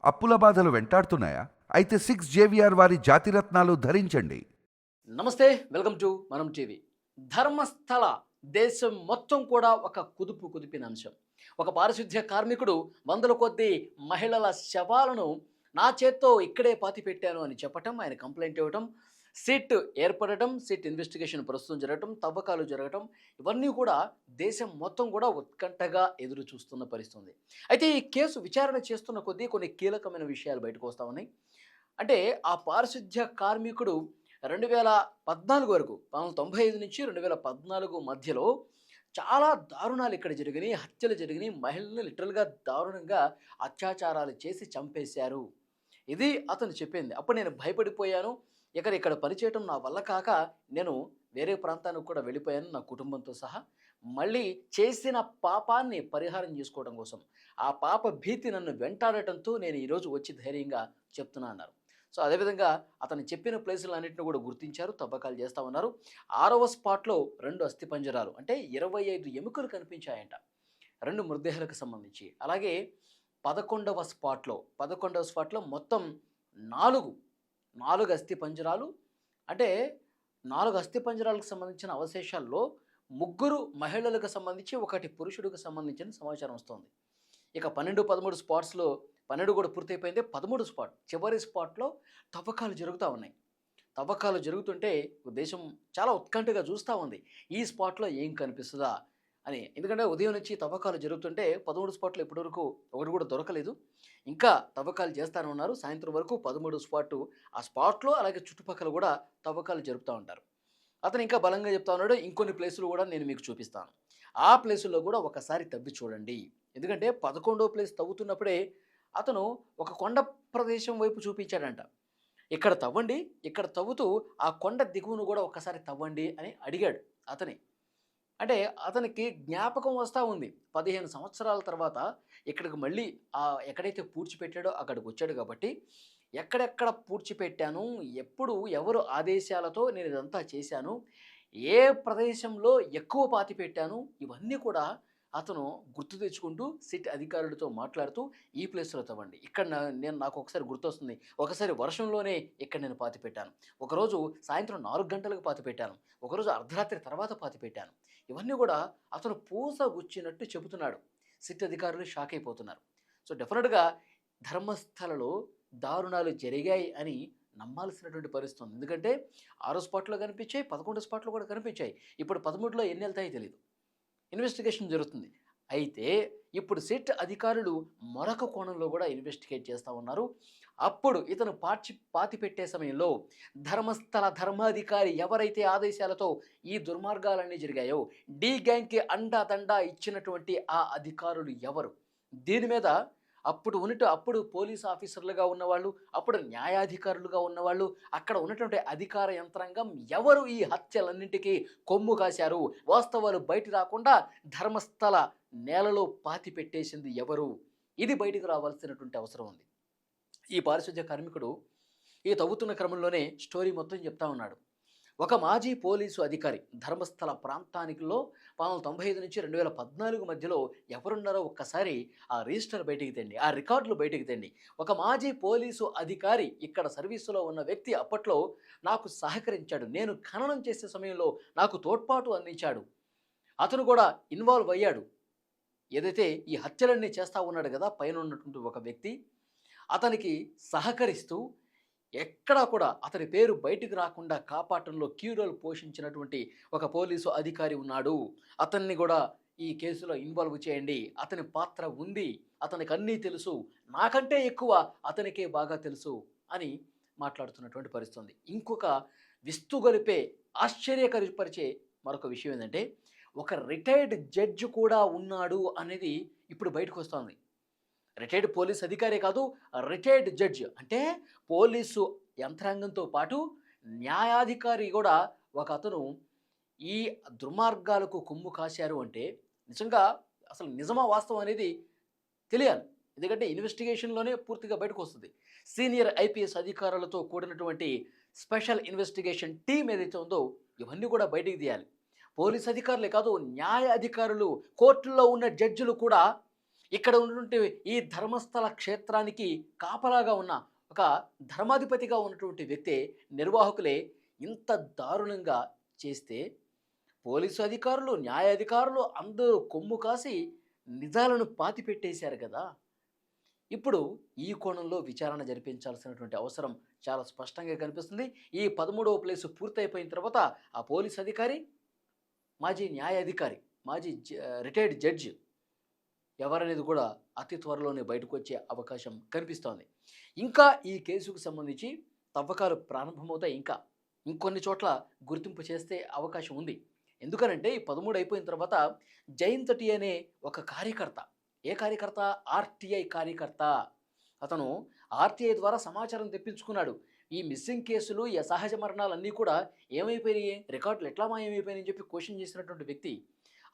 అప్పుల బాధలు వెంటాడుతున్నాయా? అయితే 6 JVR వారి జాతిరత్నాలు ధరించండి. నమస్తే, వెల్కమ్ టు మనం టీవీ. ధర్మస్థల దేశం మొత్తం కూడా ఒక కుదిపిన అంశం. ఒక పారిశుద్ధ్య కార్మికుడు వందల కొద్దీ మహిళల శవాలను నా చేత్తో ఇక్కడే పాతి పెట్టాను అని చెప్పటం, ఆయన కంప్లైంట్ ఇవ్వటం, సిట్ ఏర్పడటం, సిట్ ఇన్వెస్టిగేషన్ ప్రస్తుతం జరగటం, తవ్వకాలు జరగటం, ఇవన్నీ కూడా దేశం మొత్తం కూడా ఉత్కంఠగా ఎదురు చూస్తున్న పరిస్థితుంది. అయితే ఈ కేసు విచారణ చేస్తున్న కొద్దీ కొన్ని కీలకమైన విషయాలు బయటకు వస్తా ఉన్నాయి. అంటే ఆ పారిశుద్ధ్య కార్మికుడు 2014 వరకు 1995 నుంచి 2014 మధ్యలో చాలా దారుణాలు ఇక్కడ జరిగినాయి. హత్యలు జరిగినాయి. మహిళల్ని లిటరల్‌గా దారుణంగా అత్యాచారాలు చేసి చంపేశారు. ఇది అతను చెప్పింది. అప్పుడు నేను భయపడిపోయాను. ఇక్కడ పని చేయటం నా వల్ల కాక నేను వేరే ప్రాంతానికి కూడా వెళ్ళిపోయాను నా కుటుంబంతో సహా. మళ్ళీ చేసిన పాపాన్ని పరిహారం చేసుకోవడం కోసం. ఆ పాప భీతి నన్ను వెంటాడటంతో నేను ఈరోజు వచ్చి ధైర్యంగా చెప్తున్నా అన్నారు. సో, అదేవిధంగా అతను చెప్పిన ప్లేసులన్నిటిని కూడా గుర్తించారు. తవ్వకాలు చేస్తా ఉన్నారు. 6వ స్పాట్‌లో 2 అస్థిపంజరాలు అంటే 25 ఎముకలు కనిపించాయంట. 2 మృతదేహాలకు సంబంధించి. అలాగే 11వ స్పాట్‌లో మొత్తం 4, 4 అస్థిపంజరాలు అంటే 4 అస్థిపంజరాలకు సంబంధించిన అవశేషాల్లో ముగ్గురు మహిళలకు సంబంధించి, ఒకటి పురుషుడికి సంబంధించిన సమాచారం వస్తోంది. ఇక 12, 13 స్పాట్స్‌లో 12 కూడా పూర్తయిపోయింది. 13 స్పాట్ చివరి స్పాట్‌లో తవ్వకాలు జరుగుతా ఉన్నాయి. తవ్వకాలు జరుగుతుంటే దేశం చాలా ఉత్కంఠగా చూస్తా ఉంది. ఈ స్పాట్‌లో ఏం కనిపిస్తదా అని. ఎందుకంటే ఉదయం నుంచి తవ్వకాలు జరుగుతుంటే 13 స్పాట్‌లో ఇప్పటివరకు ఒకటి కూడా దొరకలేదు. ఇంకా తవ్వకాలు చేస్తానే ఉన్నారు. సాయంత్రం వరకు 13 స్పాటు ఆ స్పాట్‌లో అలాగే చుట్టుపక్కల కూడా తవ్వకాలు జరుపుతా ఉంటారు. అతను ఇంకా బలంగా చెప్తా ఉన్నాడు. ఇంకొన్ని ప్లేసులు కూడా నేను మీకు చూపిస్తాను. ఆ ప్లేసుల్లో కూడా ఒకసారి తవ్వి చూడండి. ఎందుకంటే 11వ ప్లేస్ తవ్వుతున్నప్పుడే అతను ఒక కొండ ప్రదేశం వైపు చూపించాడంట. ఇక్కడ తవ్వండి, ఇక్కడ తవ్వుతూ ఆ కొండ దిగువను కూడా ఒక్కసారి తవ్వండి అని అడిగాడు అతని. అంటే అతనికి జ్ఞాపకం వస్తా ఉంది. 15 సంవత్సరాల తర్వాత ఇక్కడికి మళ్ళీ ఎక్కడైతే పూడ్చిపెట్టాడో అక్కడికొచ్చాడు కాబట్టి, ఎక్కడెక్కడ పూడ్చిపెట్టాను, ఎప్పుడు ఎవరు ఆదేశాలతో నేను ఇదంతా చేశాను, ఏ ప్రదేశంలో ఎక్కువ పాతిపెట్టాను, ఇవన్నీ కూడా అతను గుర్తు తెచ్చుకుంటూ సిట్ అధికారులతో మాట్లాడుతూ ఈ ప్లేస్‌లో తవ్వండి. ఇక్కడ నాకు ఒకసారి గుర్తొస్తుంది. ఒకసారి వర్షంలోనే ఇక్కడ నేను పాతిపెట్టాను. ఒకరోజు సాయంత్రం 4 గంటలకు పాతిపెట్టాను. ఒకరోజు అర్ధరాత్రి తర్వాత పాతిపెట్టాను. ఇవన్నీ కూడా అతను పూసగుచ్చినట్టు చెబుతున్నాడు. సిట్ అధికారులు షాక్ అయిపోతున్నారు. సో, డెఫినిట్‌గా ధర్మస్థలలో దారుణాలు జరిగాయి అని నమ్మాల్సినటువంటి పరిస్థితి ఉంది. ఎందుకంటే 6 స్పాట్‌లో కనిపించాయి. 11 స్పాట్‌లో కూడా కనిపించాయి. ఇప్పుడు 13లో ఎన్నెళ్తాయో తెలీదు. ఇన్వెస్టిగేషన్ జరుగుతుంది. అయితే ఇప్పుడు సిట్ అధికారులు మరొక కోణంలో కూడా ఇన్వెస్టిగేట్ చేస్తా ఉన్నారు. అప్పుడు ఇతను పాతిపెట్టే సమయంలో ధర్మస్థల ధర్మాధికారి ఎవరైతే ఆదేశాలతో ఈ దుర్మార్గాలన్నీ జరిగాయో, డి గ్యాంగ్‌కి అండాదండా ఇచ్చినటువంటి ఆ అధికారులు ఎవరు? దీని మీద అప్పుడు పోలీస్ ఆఫీసర్లుగా ఉన్నవాళ్ళు, అప్పుడు న్యాయాధికారులుగా ఉన్నవాళ్ళు, అక్కడ ఉన్నటువంటి అధికార యంత్రాంగం ఎవరు ఈ హత్యలన్నింటికి కొమ్ము కాశారు? వాస్తవాలు బయట రాకుండా ధర్మస్థల నేలలో పాతిపెట్టేసింది ఎవరు? ఇది బయటికి రావాల్సినటువంటి అవసరం ఉంది. ఈ పారిశుధ్య కార్మికుడు ఈ తవ్వుతున్న క్రమంలోనే స్టోరీ మొత్తం చెప్తా ఉన్నాడు. ఒక మాజీ పోలీసు అధికారి ధర్మస్థల ప్రాంతానికిలో 1995 నుంచి 2014 మధ్యలో ఎవరున్నారో ఒక్కసారి ఆ రిజిస్టర్ బయటికి తెండి, ఆ రికార్డులు బయటికి తెండి. ఒక మాజీ పోలీసు అధికారి ఇక్కడ సర్వీసులో ఉన్న వ్యక్తి అప్పట్లో నాకు సహకరించాడు. నేను ఖననం చేసే సమయంలో నాకు తోడ్పాటు అందించాడు. అతను కూడా ఇన్వాల్వ్ అయ్యాడు. ఏదైతే ఈ హత్యలన్నీ చేస్తా ఉన్నాడు కదా పైన ఉన్నటువంటి ఒక వ్యక్తి, అతనికి సహకరిస్తూ ఎక్కడా కూడా అతని పేరు బయటికి రాకుండా కాపాడటంలో కీ రోల్ పోషించినటువంటి ఒక పోలీసు అధికారి ఉన్నాడు. అతన్ని కూడా ఈ కేసులో ఇన్వాల్వ్ చేయండి. అతని పాత్ర ఉంది. అతనికి అన్నీ తెలుసు. నాకంటే ఎక్కువ అతనికే బాగా తెలుసు అని మాట్లాడుతున్నటువంటి పరిస్థితి ఉంది. ఇంకొక విస్తుగొలిపే, ఆశ్చర్యకరపరిచే మరొక విషయం ఏంటంటే, ఒక రిటైర్డ్ జడ్జ్ కూడా ఉన్నాడు అనేది ఇప్పుడు బయటకొస్తోంది. రిటైర్డ్ పోలీస్ అధికారే కాదు, రిటైర్డ్ జడ్జ్ అంటే పోలీసు యంత్రాంగంతో పాటు న్యాయాధికారి కూడా ఒక అతను ఈ దుర్మార్గాలకు కొమ్ము కాశారు అంటే నిజంగా అసలు నిజమా వాస్తవం అనేది తెలియాలి. ఎందుకంటే ఇన్వెస్టిగేషన్‌లోనే పూర్తిగా బయటకొస్తది. సీనియర్ ఐపీఎస్ అధికారులతో కూడినటువంటి స్పెషల్ ఇన్వెస్టిగేషన్ టీమ్ ఏదైతే ఉందో ఇవన్నీ కూడా బయటికి తీయాలి. పోలీస్ అధికారులే కాదు, న్యాయ అధికారులు, కోర్టుల్లో ఉన్న జడ్జిలు కూడా ఇక్కడ ఉన్నటువంటి ఈ ధర్మస్థల క్షేత్రానికి కాపలాగా ఉన్న ఒక ధర్మాధిపతిగా ఉన్నటువంటి వ్యక్తి, నిర్వాహకులే ఇంత దారుణంగా చేస్తే పోలీసు అధికారులు, న్యాయాధికారులు అందరూ కొమ్ము కాసి నిజాలను పాతిపెట్టేశారు కదా! ఇప్పుడు ఈ కోణంలో విచారణ జరిపించాల్సినటువంటి అవసరం చాలా స్పష్టంగా కనిపిస్తుంది. ఈ 13వ ప్లేసు పూర్తయిపోయిన తర్వాత ఆ పోలీస్ అధికారి, మాజీ న్యాయాధికారి, మాజీ రిటైర్డ్ జడ్జి ఎవరనేది కూడా అతి త్వరలోనే బయటకొచ్చే అవకాశం కనిపిస్తోంది. ఇంకా ఈ కేసుకు సంబంధించి తవ్వకాలు ప్రారంభమవుతాయి. ఇంకొన్ని చోట్ల గుర్తింపు చేసే అవకాశం ఉంది. ఎందుకనంటే ఈ 13 అయిపోయిన తర్వాత జయంత్ టీ అనే ఒక కార్యకర్త, ఏ కార్యకర్త? ఆర్టీఐ కార్యకర్త. అతను ఆర్టీఐ ద్వారా సమాచారం తెప్పించుకున్నాడు. ఈ మిస్సింగ్ కేసులు, ఈ అసహజ మరణాలన్నీ కూడా ఏమైపోయినాయి, రికార్డులు ఎట్లా మాయమైపోయినాయని చెప్పి క్వశ్చన్ చేసినటువంటి వ్యక్తి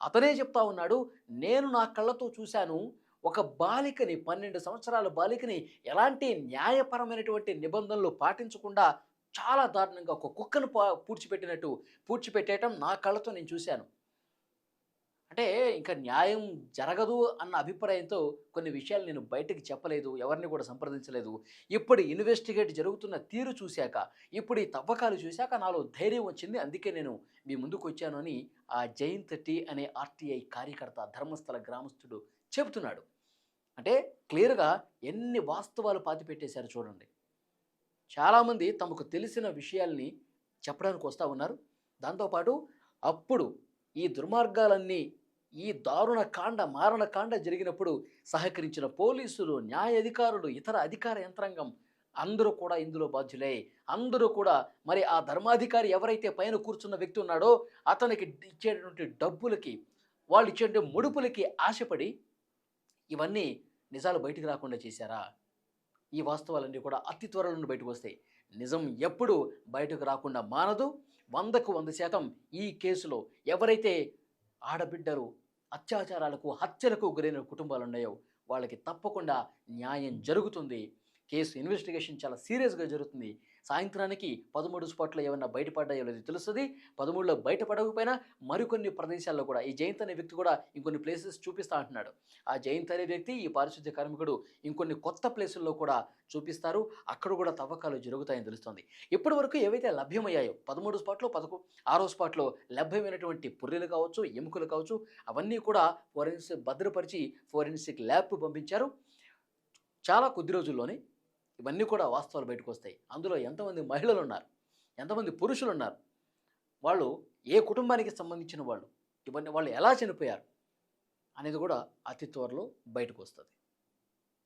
అతనే చెప్తా ఉన్నాడు, నేను నా కళ్ళతో చూశాను, ఒక బాలికని, 12 సంవత్సరాల బాలికని ఎలాంటి న్యాయపరమైనటువంటి నిబంధనలు పాటించకుండా చాలా దారుణంగా ఒక కుక్కను పూడ్చిపెట్టేయటం నా కళ్ళతో నేను చూశాను. అంటే ఇంకా న్యాయం జరగదు అన్న అభిప్రాయంతో కొన్ని విషయాలు నేను బయటకి చెప్పలేదు, ఎవరిని కూడా సంప్రదించలేదు. ఇప్పుడు ఇన్వెస్టిగేట్ జరుగుతున్న తీరు చూశాక, ఇప్పుడు ఈ తవ్వకాలు చూశాక నాలో ధైర్యం వచ్చింది, అందుకే నేను మీ ముందుకు వచ్చాను అని ఆ జయంత్ టీ అనే ఆర్టీఐ కార్యకర్త, ధర్మస్థల గ్రామస్తుడు చెబుతున్నాడు. అంటే క్లియర్గా ఎన్ని వాస్తవాలు పాతిపెట్టేశారు చూడండి. చాలామంది తమకు తెలిసిన విషయాల్ని చెప్పడానికి వస్తూ ఉన్నారు. దాంతోపాటు అప్పుడు ఈ దుర్మార్గాలన్నీ, ఈ దారుణ కాండ, మారణకాండ జరిగినప్పుడు సహకరించిన పోలీసులు, న్యాయాధికారులు, ఇతర అధికార యంత్రాంగం అందరూ కూడా ఇందులో బాధ్యులే. అందరూ కూడా మరి ఆ ధర్మాధికారి ఎవరైతే పైన కూర్చున్న వ్యక్తి ఉన్నాడో అతనికి ఇచ్చేటువంటి డబ్బులకి, వాళ్ళు ఇచ్చే ముడుపులకి ఆశపడి ఇవన్నీ నిజాలు బయటికి రాకుండా చేశారా? ఈ వాస్తవాలన్నీ కూడా అతి త్వరలో బయటకు వస్తాయి. నిజం ఎప్పుడు బయటకు రాకుండా మానదు. 100కు 100% ఈ కేసులో ఎవరైతే ఆడబిడ్డలు అత్యాచారాలకు, హత్యలకు గురైన కుటుంబాలు ఉన్నాయో వాళ్ళకి తప్పకుండా న్యాయం జరుగుతుంది. కేసు ఇన్వెస్టిగేషన్ చాలా సీరియస్గా జరుగుతుంది. సాయంత్రానికి 13 స్పాట్లో ఏమన్నా బయటపడ్డాయో లేదో తెలుస్తుంది. 13లో బయటపడకపోయినా మరికొన్ని ప్రదేశాల్లో కూడా ఈ జయంత్ అనే వ్యక్తి కూడా ఇంకొన్ని ప్లేసెస్ చూపిస్తా అంటున్నాడు. ఆ జయంత్ అనే వ్యక్తి, ఈ పారిశుద్ధ్య కార్మికుడు ఇంకొన్ని కొత్త ప్లేసుల్లో కూడా చూపిస్తారు. అక్కడ కూడా తవ్వకాలు జరుగుతాయని తెలుస్తుంది. ఇప్పటి వరకు ఏవైతే లభ్యమయ్యాయో 13 స్పాట్లో 6వ స్పాట్లో లభ్యమైనటువంటి పుర్రెలు కావచ్చు, ఎముకలు కావచ్చు, అవన్నీ కూడా భద్రపరిచి ఫోరెన్సిక్ ల్యాబ్కు పంపించారు. చాలా కొద్ది రోజుల్లోనే ఇవన్నీ కూడా వాస్తవాలు బయటకు వస్తాయి. అందులో ఎంతమంది మహిళలు ఉన్నారు, ఎంతమంది పురుషులు ఉన్నారు, వాళ్ళు ఏ కుటుంబానికి సంబంధించిన వాళ్ళు, ఇవన్నీ వాళ్ళు ఎలా చనిపోయారు అనేది కూడా అతి త్వరలో బయటకు వస్తుంది.